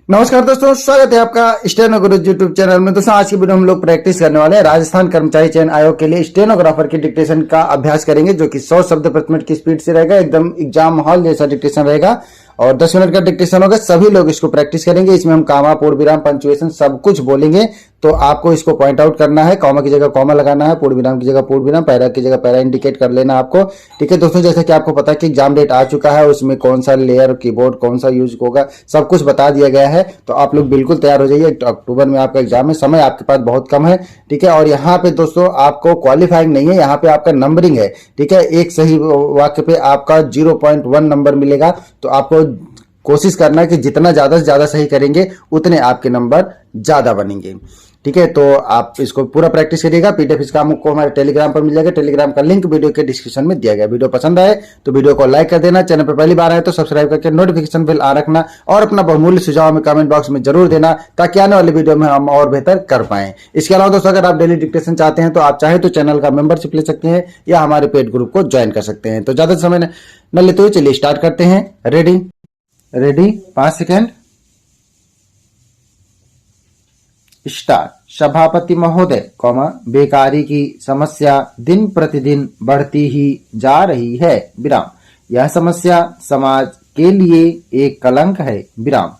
नमस्कार दोस्तों, स्वागत है आपका स्टेनो गुरु यूट्यूब चैनल में। दोस्तों आज की वीडियो हम लोग प्रैक्टिस करने वाले हैं। राजस्थान कर्मचारी चयन आयोग के लिए स्टेनोग्राफर की डिक्टेशन का अभ्यास करेंगे, जो कि 100 शब्द प्रति मिनट की स्पीड से रहेगा। एकदम एग्जाम हॉल जैसा डिक्टेशन रहेगा और 10 मिनट का डिक्टेशन होगा। सभी लोग इसको प्रैक्टिस करेंगे। इसमें हम कामा, पूर्ण विराम, पंक्चुएशन सब कुछ बोलेंगे, तो आपको इसको पॉइंट आउट करना है। कॉमा की जगह कॉमा लगाना है, पूर्ण विराम की जगह पूर्ण विराम, पैरा की जगह पैरा इंडिकेट कर लेना आपको। ठीक है दोस्तों, जैसे कि आपको पता है कि एग्जाम डेट आ चुका है, उसमें कौन सा लेयर कीबोर्ड कौन सा यूज होगा सब कुछ बता दिया गया है। तो आप लोग बिल्कुल तैयार हो जाइए। अक्टूबर में आपका एग्जाम है, समय आपके पास बहुत कम है। ठीक है, और यहाँ पे दोस्तों आपको क्वालिफाइंग नहीं है, यहाँ पे आपका नंबरिंग है। ठीक है, एक सही वाक्य पे आपका 0.1 नंबर मिलेगा। तो आपको कोशिश करना है कि जितना ज्यादा से ज्यादा सही करेंगे उतने आपके नंबर ज्यादा बनेंगे। ठीक है, तो आप इसको पूरा प्रैक्टिस करिएगा। पीडीएफ इसका आपको हमारे टेलीग्राम पर मिल जाएगा। टेलीग्राम का लिंक वीडियो के डिस्क्रिप्शन में दिया गया। वीडियो पसंद आए तो वीडियो को लाइक कर देना। चैनल पर पहली बार आए तो सब्सक्राइब करके नोटिफिकेशन बेल आ रखना और अपना बहुमूल्य सुझाव में कमेंट बॉक्स में जरूर देना, ताकि आने वाली वीडियो में हम और बेहतर कर पाए। इसके अलावा दोस्तों अगर आप डेली डिक्टेशन चाहते हैं तो आप चाहे तो चैनल का मेंबरशिप ले सकते हैं या हमारे पेड ग्रुप को ज्वाइन कर सकते हैं। तो ज्यादा समय न लेते हुए चलिए स्टार्ट करते हैं। Ready ready 5 second start. सभापति महोदय, बेकारी की समस्या दिन प्रतिदिन बढ़ती ही जा रही है, विराम। यह समस्या समाज के लिए एक कलंक है, विराम।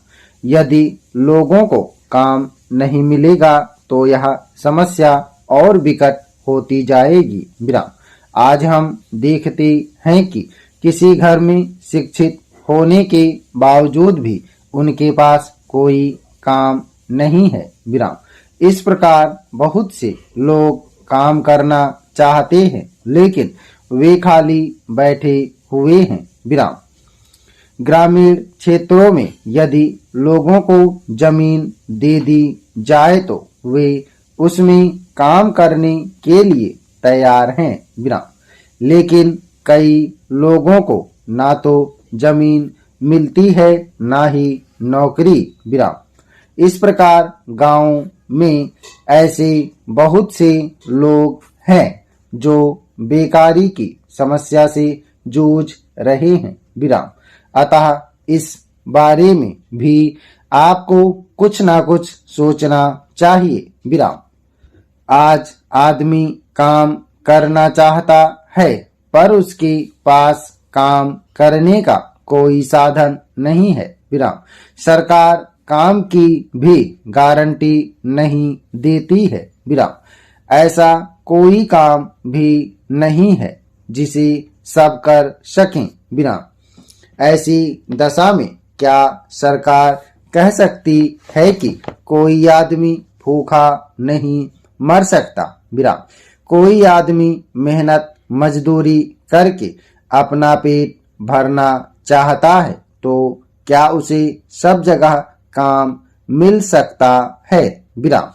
यदि लोगों को काम नहीं मिलेगा तो यह समस्या और विकट होती जाएगी, विराम। आज हम देखते हैं कि किसी घर में शिक्षित होने के बावजूद भी उनके पास कोई काम नहीं है, विराम। इस प्रकार बहुत से लोग काम करना चाहते हैं, लेकिन वे खाली बैठे हुए हैं, विराम। ग्रामीण क्षेत्रों में यदि लोगों को जमीन दे दी जाए तो वे उसमें काम करने के लिए तैयार हैं, विराम। लेकिन कई लोगों को ना तो जमीन मिलती है ना ही नौकरी, विराम। इस प्रकार गांव में ऐसे बहुत से लोग हैं जो बेकारी की समस्या से जूझ रहे हैं, विराम। अतः इस बारे में भी आपको कुछ ना कुछ सोचना चाहिए, विराम। आज आदमी काम करना चाहता है पर उसके पास काम करने का कोई साधन नहीं है, विराम। सरकार काम की भी गारंटी नहीं देती है, विराम। ऐसा कोई काम भी नहीं है जिसे सब कर सकें, विराम। ऐसी दशा में क्या सरकार कह सकती है कि कोई आदमी भूखा नहीं मर सकता, विराम। कोई आदमी मेहनत मजदूरी करके अपना पेट भरना चाहता है तो क्या उसे सब जगह काम मिल सकता है, विराम।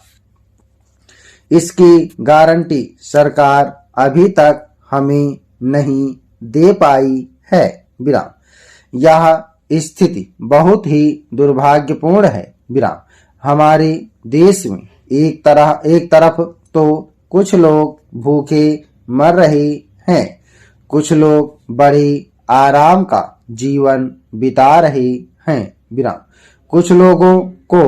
इसकी गारंटी सरकार अभी तक हमें नहीं दे पाई है, विराम। यह स्थिति बहुत ही दुर्भाग्यपूर्ण है, विराम। हमारे देश में एक तरफ तो कुछ लोग भूखे मर रहे हैं, कुछ लोग बड़े आराम का जीवन बिता रहे हैं, विराम। कुछ लोगों को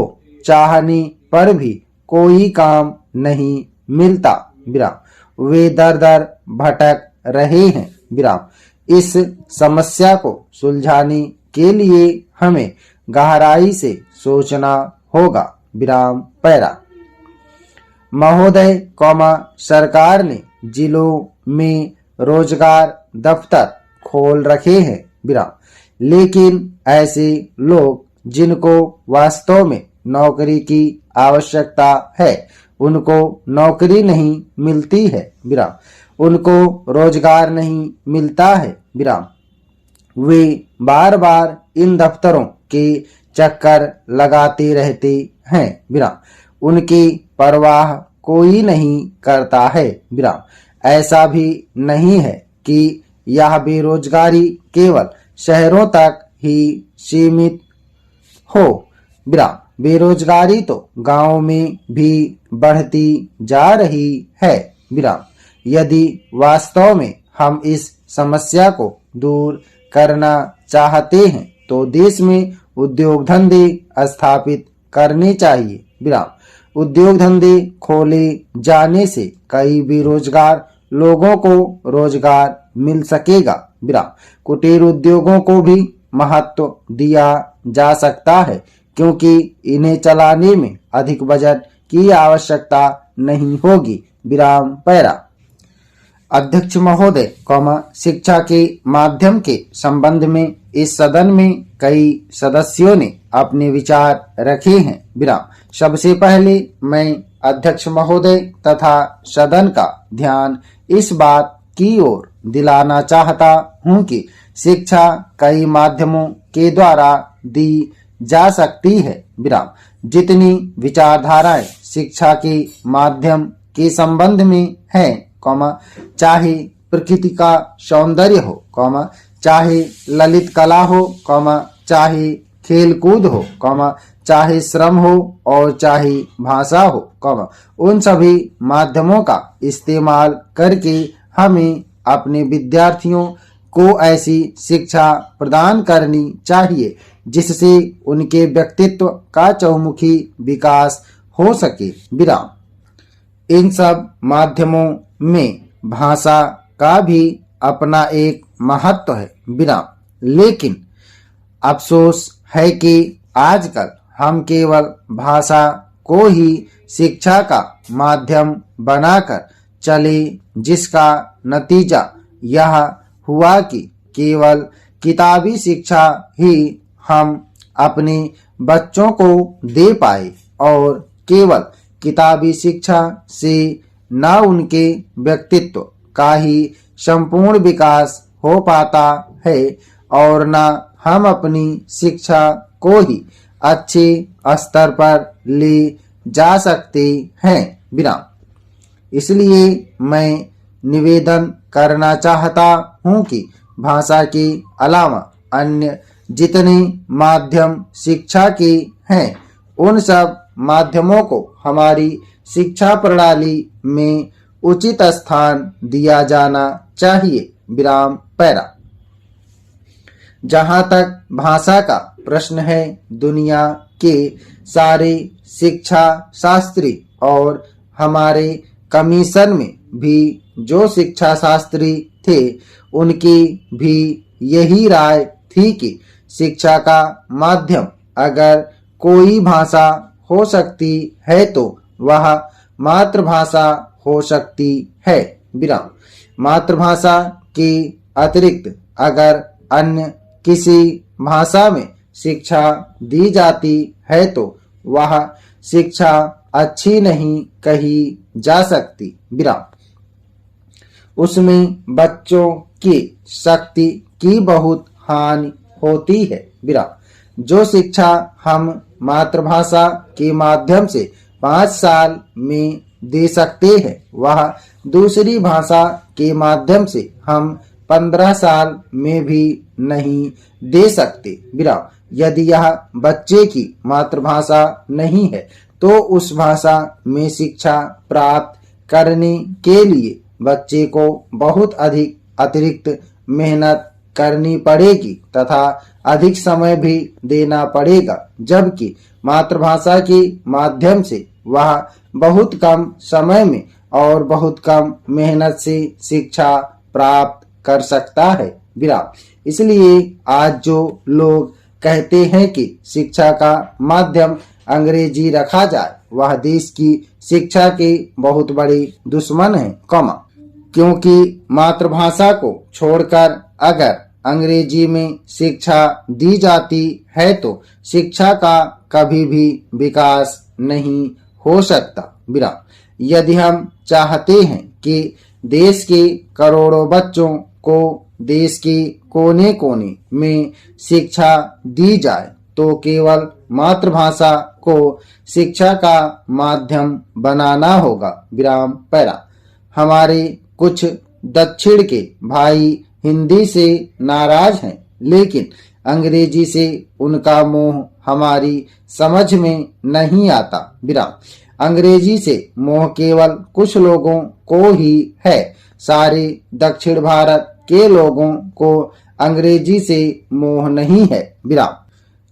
चाहने पर भी कोई काम नहीं मिलता, विराम। वे दर दर भटक रहे हैं, विराम। इस समस्या को सुलझाने के लिए हमें गहराई से सोचना होगा, विराम, पैरा। महोदय, सरकार ने जिलों में रोजगार दफ्तर खोल रखे हैं, विराम। लेकिन ऐसे लोग जिनको वास्तव में नौकरी की आवश्यकता है उनको नौकरी नहीं मिलती है, विराम। उनको रोजगार नहीं मिलता है, विराम। वे बार बार इन दफ्तरों के चक्कर लगाते रहते हैं, विराम। उनकी परवाह कोई नहीं करता है, विराम। ऐसा भी नहीं है कि यह बेरोजगारी केवल शहरों तक ही सीमित हो, विराम। बेरोजगारी तो गांव में भी बढ़ती जा रही है, विराम। यदि वास्तव में हम इस समस्या को दूर करना चाहते हैं तो देश में उद्योग धंधे स्थापित करने चाहिए। विराम। उद्योग धंधे खोले जाने से कई बेरोजगार लोगों को रोजगार मिल सकेगा। विराम। कुटीर उद्योगों को भी महत्व दिया जा सकता है क्योंकि इन्हें चलाने में अधिक बजट की आवश्यकता नहीं होगी। विराम पैरा। अध्यक्ष महोदय, शिक्षा के माध्यम के संबंध में इस सदन में कई सदस्यों ने अपने विचार रखे हैं। विराम। सबसे पहले मैं अध्यक्ष महोदय तथा सदन का ध्यान इस बात की ओर दिलाना चाहता हूं कि शिक्षा कई माध्यमों के द्वारा दी जा सकती है। विराम। जितनी विचारधाराएं शिक्षा के माध्यम के संबंध में है, चाहे प्रकृति का सौंदर्य हो, चाहे ललित कला हो, चाहे खेल कूद हो, चाहे श्रम हो और चाहे भाषा हो, उन सभी माध्यमों का इस्तेमाल करके हमें अपने विद्यार्थियों को ऐसी शिक्षा प्रदान करनी चाहिए जिससे उनके व्यक्तित्व का चहुमुखी विकास हो सके। विराम। इन सब माध्यमों में भाषा का भी अपना एक महत्व है। विराम। लेकिन अफसोस है कि आजकल हम केवल भाषा को ही शिक्षा का माध्यम बनाकर चले, जिसका नतीजा यह हुआ कि केवल किताबी शिक्षा ही हम अपने बच्चों को दे पाए और केवल किताबी शिक्षा से न उनके व्यक्तित्व का ही संपूर्ण विकास हो पाता है और न हम अपनी शिक्षा को ही अच्छे स्तर पर ले जा सकते हैं। विराम। इसलिए मैं निवेदन करना चाहता हूं कि भाषा के अलावा अन्य जितने माध्यम शिक्षा के हैं उन सब माध्यमों को हमारी शिक्षा प्रणाली में उचित स्थान दिया जाना चाहिए। विराम पैरा। जहां तक भाषा का प्रश्न है, दुनिया के सारे शिक्षा शास्त्री और हमारे कमीशन में भी जो शिक्षा शास्त्री थे उनकी भी यही राय थी कि शिक्षा का माध्यम अगर कोई भाषा हो सकती है तो वह मातृभाषा हो सकती है। विराम। मातृभाषा के अतिरिक्त अगर अन्य किसी भाषा में शिक्षा दी जाती है तो वह शिक्षा अच्छी नहीं कही जा सकती। विराम। उसमें बच्चों की शक्ति की बहुत हानि होती है। विराम। जो शिक्षा हम मातृभाषा के माध्यम से 5 साल में दे सकते हैं वह दूसरी भाषा के माध्यम से हम 15 साल में भी नहीं दे सकते। विराम। यदि यह बच्चे की मातृभाषा नहीं है तो उस भाषा में शिक्षा प्राप्त करने के लिए बच्चे को बहुत अधिक अतिरिक्त मेहनत करनी पड़ेगी तथा अधिक समय भी देना पड़ेगा, जबकि मातृभाषा के माध्यम से वह बहुत कम समय में और बहुत कम मेहनत से शिक्षा प्राप्त कर सकता है। विराम। इसलिए आज जो लोग कहते हैं कि शिक्षा का माध्यम अंग्रेजी रखा जाए वह देश की शिक्षा के बहुत बड़े दुश्मन हैं, क्योंकि मातृभाषा को छोड़कर अगर अंग्रेजी में शिक्षा दी जाती है तो शिक्षा का कभी भी विकास नहीं हो सकता। विराम। यदि हम चाहते हैं कि देश के करोड़ों बच्चों को देश के कोने कोने में शिक्षा दी जाए तो केवल मातृभाषा को शिक्षा का माध्यम बनाना होगा। विराम पैरा। हमारे कुछ दक्षिण के भाई हिंदी से नाराज हैं, लेकिन अंग्रेजी से उनका मोह हमारी समझ में नहीं आता। विराम। अंग्रेजी से मोह केवल कुछ लोगों को ही है, सारे दक्षिण भारत के लोगों को अंग्रेजी से मोह नहीं है। विराम।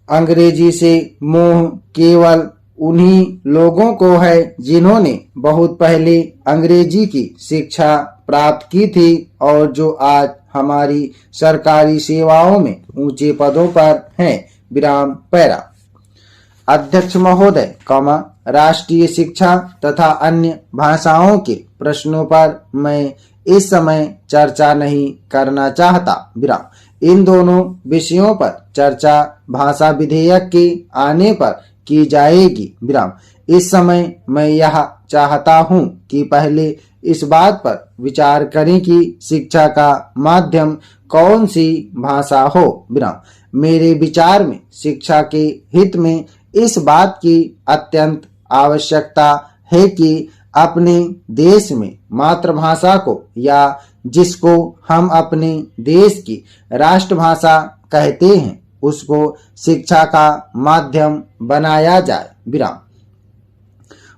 अंग्रेजी से मोह केवल उन्हीं लोगों को है जिन्होंने बहुत पहले अंग्रेजी की शिक्षा प्राप्त की थी और जो आज हमारी सरकारी सेवाओं में ऊंचे पदों पर हैं। विराम पैरा। अध्यक्ष महोदय, राष्ट्रीय शिक्षा तथा अन्य भाषाओं के प्रश्नों पर मैं इस समय चर्चा नहीं करना चाहता। विराम। इन दोनों विषयों पर चर्चा भाषा विधेयक के आने पर की जाएगी। विराम। इस समय मैं यह चाहता हूं कि पहले इस बात पर विचार करें कि शिक्षा का माध्यम कौन सी भाषा हो। विराम। मेरे विचार में शिक्षा के हित में इस बात की अत्यंत आवश्यकता है कि अपने देश में मातृभाषा को या जिसको हम अपने देश की राष्ट्रभाषा कहते हैं उसको शिक्षा का माध्यम बनाया जाए। विराम।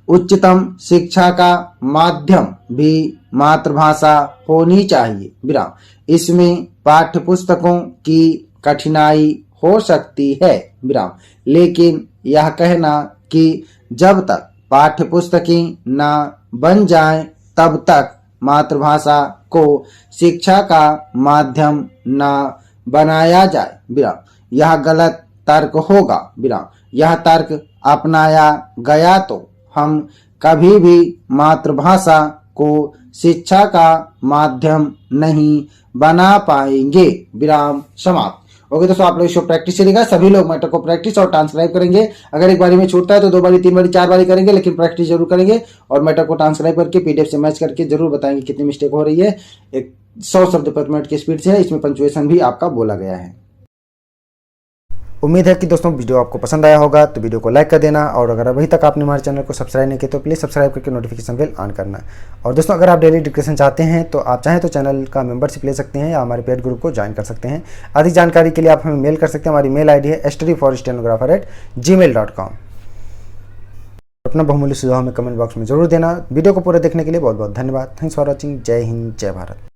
उच्चतम शिक्षा का माध्यम भी मातृभाषा होनी चाहिए। विराम। इसमें पाठ्य पुस्तकों की कठिनाई हो सकती है। विराम। लेकिन यह कहना कि जब तक पाठ्य पुस्तकें न बन जाएं तब तक मातृभाषा को शिक्षा का माध्यम न बनाया जाए। विराम। यह गलत तर्क होगा। विराम। यह तर्क अपनाया गया तो हम कभी भी मातृभाषा को शिक्षा का माध्यम नहीं बना पाएंगे। विराम समाप्त। ओके दोस्तों, आप लोग इसको प्रैक्टिस करिएगा। सभी लोग मैटर को प्रैक्टिस और ट्रांसक्राइब करेंगे। अगर एक बारी में छूटता है तो 2 बारी, 3 बारी, 4 बारी करेंगे, लेकिन प्रैक्टिस जरूर करेंगे और मैटर को ट्रांसक्राइब करके पीडीएफ से मैच करके जरूर बताएंगे कितनी मिस्टेक हो रही है। एक 100 शब्द प्रति मिनट की स्पीड से है, इसमें पंक्चुएशन भी आपका बोला गया है। उम्मीद है कि दोस्तों वीडियो आपको पसंद आया होगा, तो वीडियो को लाइक कर देना और अगर अभी तक आपने हमारे चैनल को सब्सक्राइब नहीं किया तो प्लीज़ सब्सक्राइब करके नोटिफिकेशन बेल ऑन करना। और दोस्तों, अगर आप डेली डिस्कशन चाहते हैं तो आप चाहें तो चैनल का मेंबरशिप ले सकते हैं या हमारे पेड ग्रुप को ज्वाइन कर सकते हैं। अधिक जानकारी के लिए आप हमें मेल कर सकते हैं। हमारी मेल ID है studyforstenographer@gmail.com। अपना बहुमूल्य सुझाव हमें कमेंट बॉक्स में जरूर देना। वीडियो को पूरा देखने के लिए बहुत बहुत धन्यवाद। Thanks for watching. जय हिंद, जय भारत।